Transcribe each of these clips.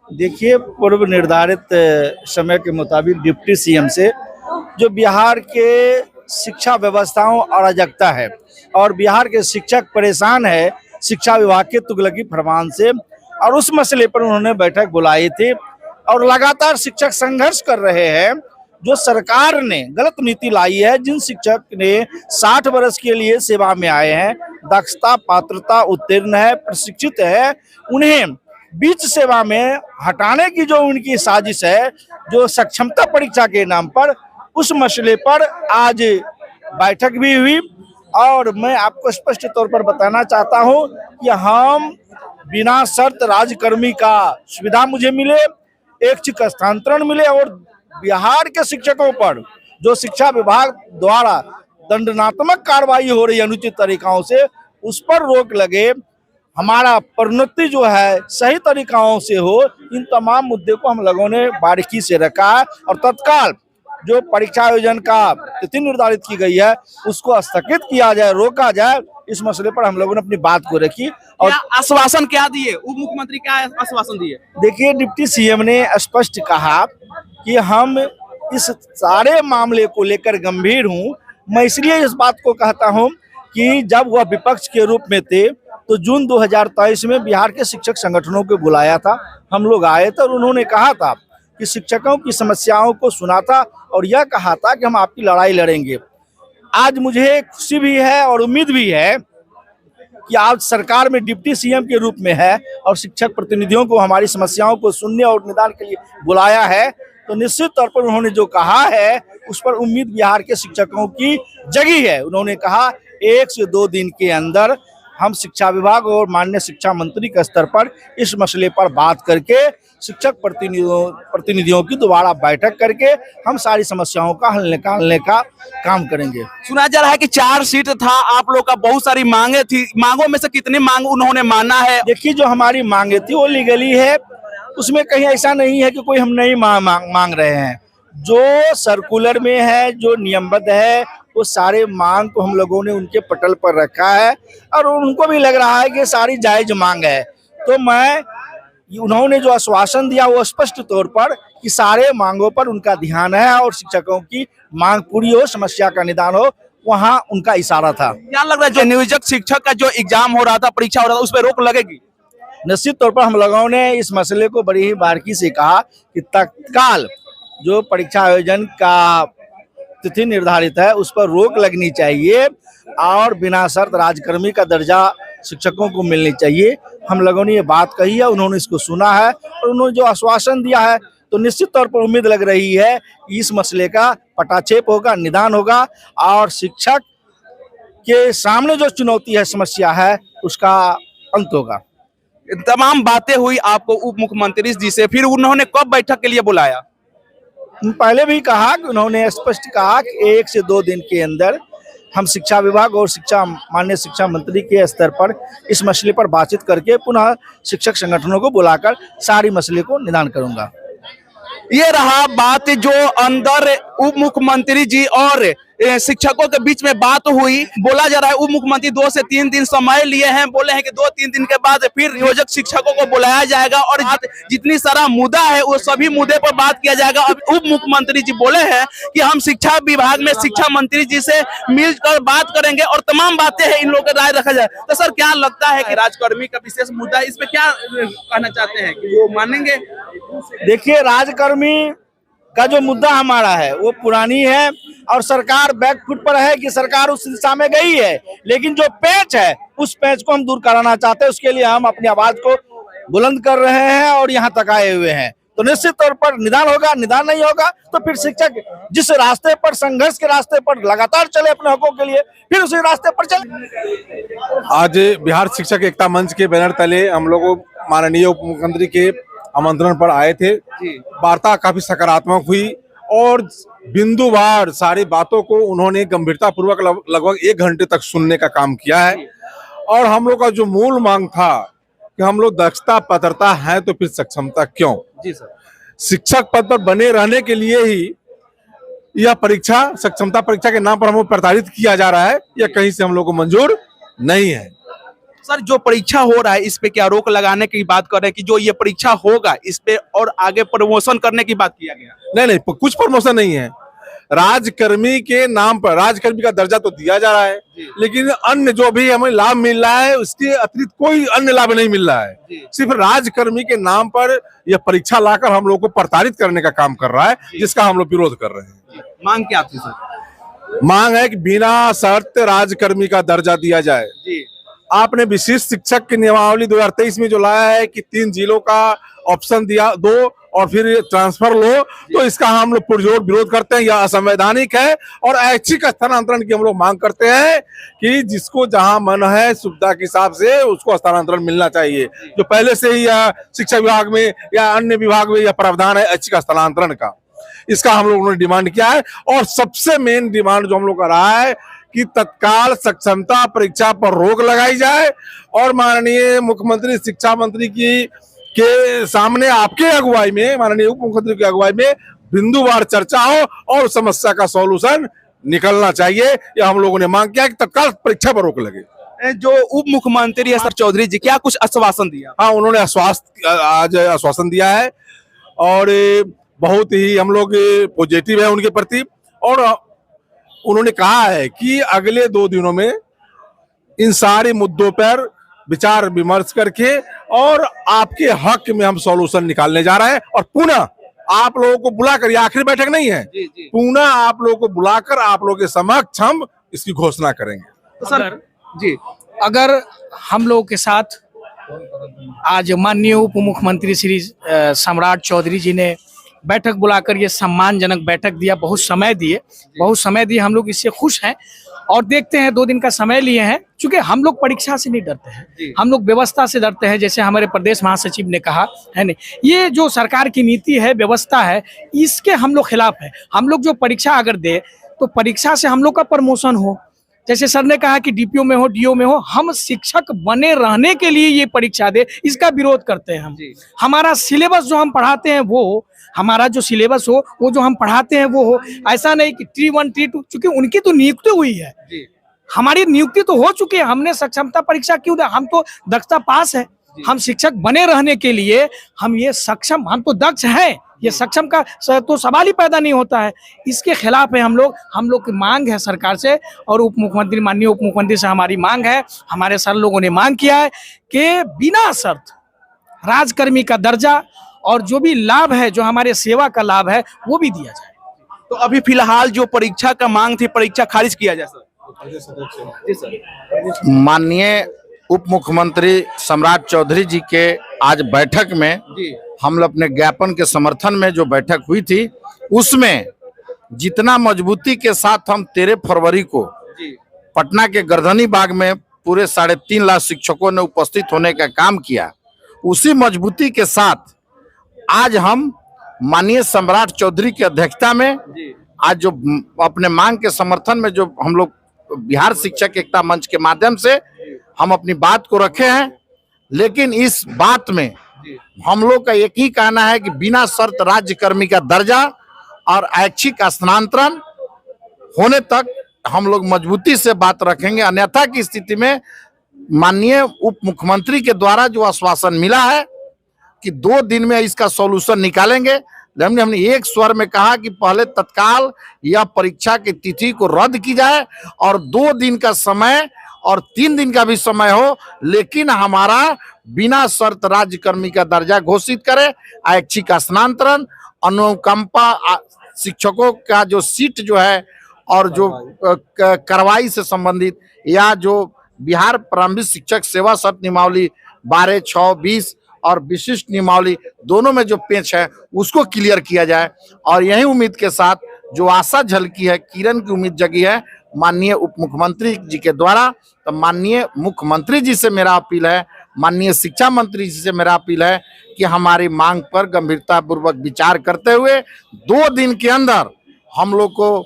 देखिए, पूर्व निर्धारित समय के मुताबिक डिप्टी सीएम से जो बिहार के शिक्षा व्यवस्थाओं अराजकता है और बिहार के शिक्षक परेशान है शिक्षा विभाग के तुगलकी फरमान से, और उस मसले पर उन्होंने बैठक बुलाई थी। और लगातार शिक्षक संघर्ष कर रहे हैं। जो सरकार ने गलत नीति लाई है, जिन शिक्षक ने 60 वर्ष के लिए सेवा में आए हैं, दक्षता पात्रता उत्तीर्ण है, प्रशिक्षित है, उन्हें बीच सेवा में हटाने की जो उनकी साजिश है, जो सक्षमता परीक्षा के नाम पर, उस मसले पर आज बैठक भी हुई। और मैं आपको स्पष्ट तौर पर बताना चाहता हूं कि हम बिना शर्त राजकर्मी का सुविधा मुझे मिले, ऐच्छिक स्थानांतरण मिले, और बिहार के शिक्षकों पर जो शिक्षा विभाग द्वारा दंडात्मक कार्रवाई हो रही है अनुचित तरीकाओं से, उस पर रोक लगे, हमारा प्रोन्नति जो है सही तरीकाओं से हो। इन तमाम मुद्दे को हम लोगों ने बारीकी से रखा है और तत्काल जो परीक्षा आयोजन का तिथि निर्धारित की गई है उसको स्थगित किया जाए, रोका जाए। इस मसले पर हम लोगों ने अपनी बात को रखी। और आश्वासन क्या दिए उप मुख्यमंत्री, क्या आश्वासन दिए? देखिए, डिप्टी सीएम ने स्पष्ट कहा कि हम इस सारे मामले को लेकर गंभीर हूं। मैं इसलिए इस बात को कहता हूं कि जब वह विपक्ष के रूप में थे तो जून 2023 में बिहार के शिक्षक संगठनों को बुलाया था, हम लोग आए थे और उन्होंने कहा था कि शिक्षकों की समस्याओं को सुना था और यह कहा था कि हम आपकी लड़ाई लड़ेंगे। आज मुझे खुशी भी है और उम्मीद भी है कि आज सरकार में डिप्टी सीएम के रूप में है और शिक्षक प्रतिनिधियों को हमारी समस्याओं को सुनने और निदान के लिए बुलाया है, तो निश्चित तौर पर उन्होंने जो कहा है उस पर उम्मीद बिहार के शिक्षकों की जगी है। उन्होंने कहा 1 से 2 दिन के अंदर हम शिक्षा विभाग और माननीय शिक्षा मंत्री के स्तर पर इस मसले पर बात करके शिक्षक प्रतिनिधियों की दोबारा बैठक करके हम सारी समस्याओं का हल निकालने का काम करेंगे। सुना जा रहा है कि 4 सीट था, आप लोग का बहुत सारी मांगे थी, मांगों में से कितनी मांग उन्होंने माना है? देखिए, जो हमारी मांगे थी वो लीगली है, उसमें कहीं ऐसा नहीं है कि कोई हम नहीं मांग रहे हैं। जो सर्कुलर में है, जो नियमबद्ध है, वो सारे मांग को हम लोगों ने उनके पटल पर रखा है और उनको भी लग रहा है कि सारी जायज मांग है। तो उन्होंने जो आश्वासन दिया वो स्पष्ट तौर पर कि सारे मांगों पर उनका ध्यान है और शिक्षकों की मांग पूरी हो, समस्या का निदान हो, वहाँ उनका इशारा था। क्या लग रहा है जो नियोजक शिक्षक का जो एग्जाम हो रहा था, परीक्षा हो रहा था, उस पर रोक लगेगी? निश्चित तौर पर हम लोगों ने इस मसले को बड़ी ही बारीकी से कहा कि तत्काल जो परीक्षा आयोजन का तिथि निर्धारित है उस पर रोक लगनी चाहिए और बिना शर्त राजकर्मी का दर्जा शिक्षकों को मिलनी चाहिए। हम लोगों ने ये बात कही है, उन्होंने इसको सुना है और उन्होंने जो आश्वासन दिया है, तो निश्चित तौर पर उम्मीद लग रही है कि इस मसले का पटाक्षेप होगा, निदान होगा और शिक्षक के सामने जो चुनौती है, समस्या है, उसका अंत होगा। तमाम बातें हुई आपको उप मुख्यमंत्री जी से, फिर उन्होंने कब बैठक के लिए बुलाया? पहले भी कहा कि उन्होंने स्पष्ट कहा कि 1 से 2 दिन के अंदर हम शिक्षा विभाग और माननीय शिक्षा मंत्री के स्तर पर इस मसले पर बातचीत करके पुनः शिक्षक संगठनों को बुलाकर सारी मसले को निदान करूंगा। ये रहा बात जो अंदर उप मुख्यमंत्री जी और शिक्षकों के बीच में बात हुई। बोला जा रहा है उप मुख्यमंत्री 2 से 3 दिन समय लिए हैं, बोले हैं कि 2-3 दिन के बाद फिर नियोजक शिक्षकों को बुलाया जाएगा और जितनी सारा मुद्दा है वो सभी मुद्दे पर बात किया जाएगा। अब उप मुख्यमंत्री जी बोले हैं कि हम शिक्षा विभाग में शिक्षा मंत्री जी से मिलकर बात करेंगे और तमाम बातें हैं इन लोगों का राय रखा जाए। तो सर, क्या लगता है कि राजकर्मी का विशेष मुद्दा, इस पे क्या कहना चाहते हैं कि वो मानेंगे? देखिए, राजकर्मी का जो मुद्दा हमारा है वो पुरानी है और सरकार बैकफुट पर है कि सरकार उस दिशा में गई है, लेकिन जो पेच है उस पेच को हम दूर कराना चाहते हैं। उसके लिए हम अपनी आवाज को बुलंद कर रहे हैं और यहाँ तक आए हुए हैं। तो निश्चित तौर पर निदान होगा, निदान नहीं होगा तो फिर शिक्षक जिस रास्ते पर, संघर्ष के रास्ते पर लगातार चले अपने हकों के लिए, फिर उसी रास्ते पर चले। आज बिहार शिक्षक एकता मंच के बैनर तले हम लोग माननीय उप मुख्यमंत्री के आमंत्रण पर आए थे। वार्ता काफी सकारात्मक हुई और बिंदुवार सारी बातों को उन्होंने गंभीरता पूर्वक लगभग 1 घंटे तक सुनने का काम किया है। और हम लोग का जो मूल मांग था कि हम लोग दक्षता पात्रता है तो फिर सक्षमता क्यों? जी सर, शिक्षक पद पर बने रहने के लिए ही यह परीक्षा, सक्षमता परीक्षा के नाम पर हमें प्रताड़ित किया जा रहा है, यह कहीं से हम लोग को मंजूर नहीं है। सर जो परीक्षा हो रहा है इस पे क्या रोक लगाने की बात कर रहे हैं कि जो ये परीक्षा होगा इस पे और आगे प्रमोशन करने की बात किया गया? नहीं नहीं, कुछ प्रमोशन नहीं है। राजकर्मी के नाम पर राजकर्मी का दर्जा तो दिया जा रहा है, लेकिन अन्य जो भी हमें लाभ मिल रहा है उसके अतिरिक्त कोई अन्य लाभ नहीं मिल रहा है। सिर्फ राजकर्मी के नाम पर यह परीक्षा लाकर हम लोग को प्रताड़ित करने का काम कर रहा है, जिसका हम लोग विरोध कर रहे हैं। मांग क्या थी सर? मांग है कि बिना शर्त राजकर्मी का दर्जा दिया जाए। आपने विशिष्ट शिक्षक की नियमावली 2023 में जो लाया है कि 3 जिलों का ऑप्शन दिया दो और फिर ट्रांसफर लो, तो इसका हम लोग पुरजोर विरोध करते हैं। यह असंवैधानिक है और ऐच्छिक स्थानांतरण की हम लोग मांग करते हैं कि जिसको जहां मन है सुविधा के हिसाब से उसको स्थानांतरण मिलना चाहिए। जो पहले से ही शिक्षा विभाग में या अन्य विभाग में यह प्रावधान है ऐच्छिक स्थानांतरण का, इसका हम लोगों ने डिमांड किया है। और सबसे मेन डिमांड जो हम लोग का रहा है कि तत्काल सक्षमता परीक्षा पर रोक लगाई जाए और माननीय मुख्यमंत्री शिक्षा मंत्री के सामने आपके अगुवाई में, माननीय उप मुख्यमंत्री की अगुवाई में बिंदुवार चर्चा हो और समस्या का सॉल्यूशन निकलना चाहिए। यह हम लोगों ने मांग किया कि तत्काल परीक्षा पर रोक लगे। जो उप मुख्यमंत्री है सर चौधरी जी, क्या कुछ आश्वासन दिया? हाँ, उन्होंने आज आश्वासन दिया है और बहुत ही हम लोग पॉजिटिव है उनके प्रति। और उन्होंने कहा है कि अगले 2 दिनों में इन सारे मुद्दों पर विचार विमर्श करके और आपके हक में हम सॉल्यूशन निकालने जा रहे हैं। और पुनः आप लोगों को बुलाकर, ये आखिरी बैठक नहीं है, पुनः आप लोगों को बुलाकर आप लोगों के समक्ष हम इसकी घोषणा करेंगे। तो सर जी, अगर हम लोगों के साथ आज माननीय उप मुख्यमंत्री श्री सम्राट चौधरी जी ने बैठक बुलाकर ये सम्मानजनक बैठक दिया, बहुत समय दिए, हम लोग इससे खुश हैं। और देखते हैं 2 दिन का समय लिए हैं, क्योंकि हम लोग परीक्षा से नहीं डरते हैं, हम लोग व्यवस्था से डरते हैं। जैसे हमारे प्रदेश महासचिव ने कहा है नहीं, ये जो सरकार की नीति है, व्यवस्था है, इसके हम लोग खिलाफ है। हम लोग जो परीक्षा अगर दे तो परीक्षा से हम लोग का प्रमोशन हो। जैसे सर ने कहा कि डीपीओ में हो, डीओ में हो, हम शिक्षक बने रहने के लिए ये परीक्षा दे, इसका विरोध करते हैं हम। हमारा सिलेबस जो हम पढ़ाते हैं वो, हमारा जो सिलेबस हो वो जो हम पढ़ाते हैं वो हो। ऐसा नहीं कि T1 T2, चूंकि उनकी तो नियुक्ति हुई है, हमारी नियुक्ति तो हो चुकी है। हमने सक्षमता परीक्षा क्यों दे? हम तो दक्षता पास है। हम शिक्षक बने रहने के लिए हम ये सक्षम, हम तो दक्ष हैं, ये सक्षम का तो सवाल ही पैदा नहीं होता है। इसके खिलाफ है हम लोग की मांग है सरकार से। और उप मुख्यमंत्री, माननीय उप मुख्यमंत्री से हमारी मांग है, हमारे सर लोगों ने मांग किया है कि बिना शर्त राजकर्मी का दर्जा और जो भी लाभ है, जो हमारे सेवा का लाभ है, वो भी दिया जाए। तो अभी फिलहाल जो परीक्षा का मांग थी, परीक्षा खारिज किया जाए सर। जी सर। माननीय उप मुख्यमंत्री सम्राट चौधरी जी के आज बैठक में हम लोग अपने ज्ञापन के समर्थन में जो बैठक हुई थी, उसमें जितना मजबूती के साथ हम 13 फरवरी को पटना के गर्दनी बाग में पूरे 3.5 लाख शिक्षकों ने उपस्थित होने का काम किया, उसी मजबूती के साथ आज हम माननीय सम्राट चौधरी की अध्यक्षता में आज जो अपने मांग के समर्थन में जो हम लोग बिहार शिक्षक एकता मंच के माध्यम से हम अपनी बात को रखे हैं। लेकिन इस बात में हम लोग का एक ही कहना है कि बिना शर्त राज्यकर्मी का दर्जा और ऐच्छिक स्थानांतरण होने तक हम लोग मजबूती से बात रखेंगे। अन्यथा की स्थिति में माननीय उप मुख्यमंत्री के द्वारा जो आश्वासन मिला है कि 2 दिन में इसका सॉल्यूशन निकालेंगे, हमने एक स्वर में कहा कि पहले तत्काल यह परीक्षा की तिथि को रद्द की जाए और 2 दिन का समय और 3 दिन का भी समय हो, लेकिन हमारा बिना शर्त राज्यकर्मी का दर्जा घोषित करे, ऐच्छिक स्थानांतरण, अनुकंपा शिक्षकों का जो सीट जो है और जो कार्रवाई से संबंधित या जो बिहार प्रारंभिक शिक्षक सेवा शर्त नियमावली 12, 6, 20 और विशिष्ट नियमावली दोनों में जो पेच है उसको क्लियर किया जाए। और यही उम्मीद के साथ जो आशा झलकी है, किरण की उम्मीद जगी है माननीय उप मुख्यमंत्री जी के द्वारा, तो माननीय मुख्यमंत्री जी से मेरा अपील है, माननीय शिक्षा मंत्री जी से मेरा अपील है कि हमारी मांग पर गंभीरता पूर्वक विचार करते हुए 2 दिन के अंदर हम लोग को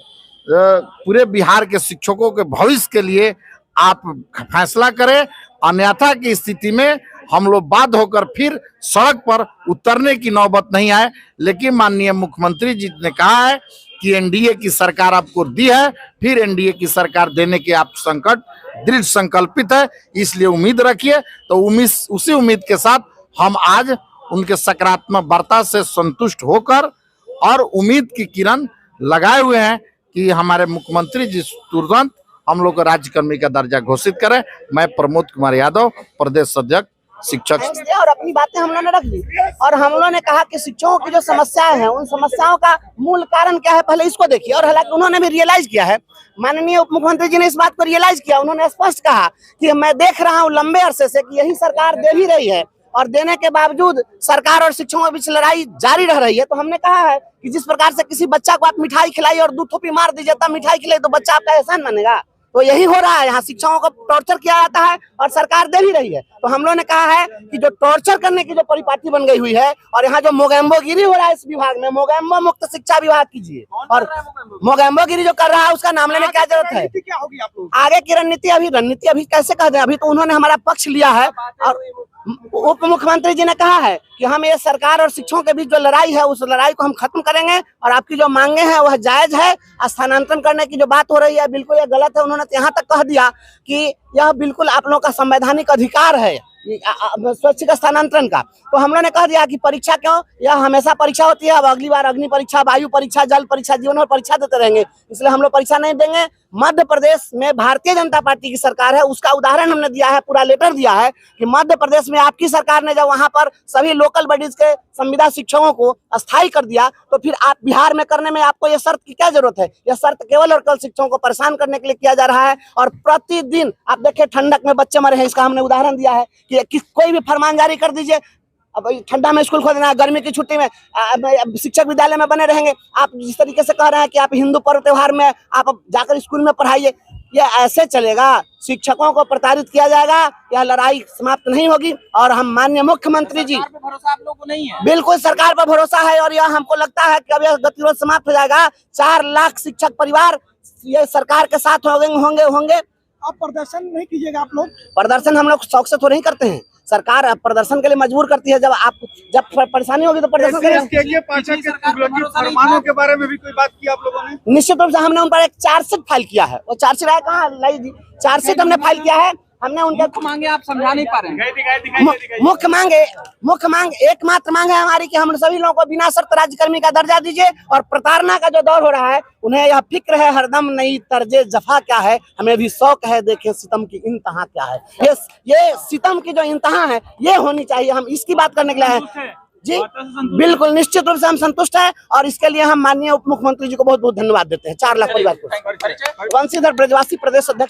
पूरे बिहार के शिक्षकों के भविष्य के लिए आप फैसला करें। अन्यथा की स्थिति में हम लोग बाध्य होकर फिर सड़क पर उतरने की नौबत नहीं आए। लेकिन माननीय मुख्यमंत्री जी ने कहा है कि एनडीए की सरकार आपको दी है, फिर एनडीए की सरकार देने के आप दृढ़ संकल्पित है, इसलिए उम्मीद रखिए। तो उसी उम्मीद के साथ हम आज उनके सकारात्मक वार्ता से संतुष्ट होकर और उम्मीद की किरण लगाए हुए हैं कि हमारे मुख्यमंत्री जी तुरंत हम लोग को राज्यकर्मी का दर्जा घोषित करें। मैं प्रमोद कुमार यादव, प्रदेश अध्यक्ष शिक्षक। और अपनी बातें हम लोगों ने रख ली और हम लोगों ने कहा कि शिक्षकों की जो समस्याएं हैं, उन समस्याओं का मूल कारण क्या है पहले इसको देखिए। और हालांकि उन्होंने भी रियलाइज किया है, माननीय उप मुख्यमंत्री जी ने इस बात को रियलाइज किया। उन्होंने स्पष्ट कहा कि मैं देख रहा हूं लंबे अरसे से कि यही सरकार दे भी रही है और देने के बावजूद सरकार और शिक्षकों के बीच लड़ाई जारी रह रही है। तो हमने कहा है कि जिस प्रकार से किसी बच्चा को आप मिठाई खिलाई और 2 थोपी मार दीजिए तब मिठाई खिलाई, तो बच्चा आपका एहसान मानेगा? तो यही हो रहा है, यहाँ शिक्षकों को टॉर्चर किया जाता है और सरकार दे भी रही है। तो हम लोगों ने कहा है कि जो टॉर्चर करने की जो परिपाटी बन गई हुई है और यहाँ जो मोगैम्बोगिरी हो रहा है इस विभाग में, मोगैम्बो मुक्त शिक्षा विभाग कीजिए। और मोगैम्बोगिरी जो कर रहा है उसका नाम लेने की क्या जरूरत है? क्या होगी आप लोग? आगे की रणनीति अभी कैसे कह दें? अभी तो उन्होंने हमारा पक्ष लिया है और उप मुख्यमंत्री जी ने कहा है कि हम ये सरकार और शिक्षकों के बीच जो लड़ाई है उस लड़ाई को हम खत्म करेंगे और आपकी जो मांगे हैं वह जायज है। स्थानांतरण करने की जो बात हो रही है बिल्कुल ये गलत है। उन्होंने यहाँ तक कह दिया कि यह बिल्कुल आप लोगों का संवैधानिक अधिकार है स्वैच्छिक स्थानांतरण का। तो हम लोगों ने कह दिया कि परीक्षा क्यों, यह हमेशा परीक्षा होती है। अब अगली बार अग्नि परीक्षा, वायु परीक्षा, जल परीक्षा, जीवन और परीक्षा देते रहेंगे, इसलिए हम लोग परीक्षा नहीं देंगे। मध्य प्रदेश में भारतीय जनता पार्टी की सरकार है, उसका उदाहरण हमने दिया है, पूरा लेटर दिया है कि मध्य प्रदेश में आपकी सरकार ने जब वहां पर सभी लोकल बॉडीज के संविदा शिक्षकों को अस्थायी कर दिया, तो फिर आप बिहार में करने में आपको यह शर्त की क्या जरूरत है? यह शर्त केवल और केवल शिक्षकों को परेशान करने के लिए किया जा रहा है। और प्रतिदिन आप देखिए ठंडक में बच्चे मरे हैं, इसका हमने उदाहरण दिया है कि कोई भी फरमान जारी कर दीजिए, अब ठंडा में स्कूल खोल देना, गर्मी की छुट्टी में शिक्षक विद्यालय में बने रहेंगे। आप जिस तरीके से कह रहे हैं कि आप हिंदू पर्व त्योहार में आप जाकर स्कूल में पढ़ाइए, ये ऐसे चलेगा? शिक्षकों को प्रताड़ित किया जाएगा, यह लड़ाई समाप्त नहीं होगी। और हम माननीय मुख्यमंत्री जी, भरोसा आप लोगों को नहीं है? बिल्कुल सरकार पर भरोसा है और यह हमको लगता है कि अब यह गतिरोध समाप्त हो जाएगा। 4 लाख शिक्षक परिवार ये सरकार के साथ होंगे। आप प्रदर्शन नहीं कीजिएगा आप लोग? प्रदर्शन हम लोग शौक से तो नहीं करते हैं, सरकार प्रदर्शन के लिए मजबूर करती है। जब परेशानी होगी तो प्रदर्शन करेंगे। फरमानों के बारे में भी कोई बात की आप लोगों ने? निश्चित रूप से हमने उन पर एक चार्जशीट फाइल किया है। वो चार्जशीट है कहाँ लाई दी? चार्जशीट हमने फाइल किया है। हमने उनके मांगे आप समझा नहीं पा रहे हैं। मुख्य मांग एकमात्र मांग है हमारी कि हम सभी लोगों को बिना शर्त राज्यकर्मी का दर्जा दीजिए। और प्रताड़ना का जो दौर हो रहा है उन्हें यह फिक्र है हरदम नई तर्जे जफा क्या है, हमें भी शौक है देखे सितम की इंतहा क्या है। ये सितम की जो इंतहा है ये होनी चाहिए, हम इसकी बात करने के लिए हैं। जी बिल्कुल निश्चित रूप से हम संतुष्ट हैं और इसके लिए हम माननीय उप मुख्यमंत्री जी को बहुत बहुत धन्यवाद देते हैं। 4 लाख परिवार को। वंशीधर ब्रजवासी, प्रदेश अध्यक्ष।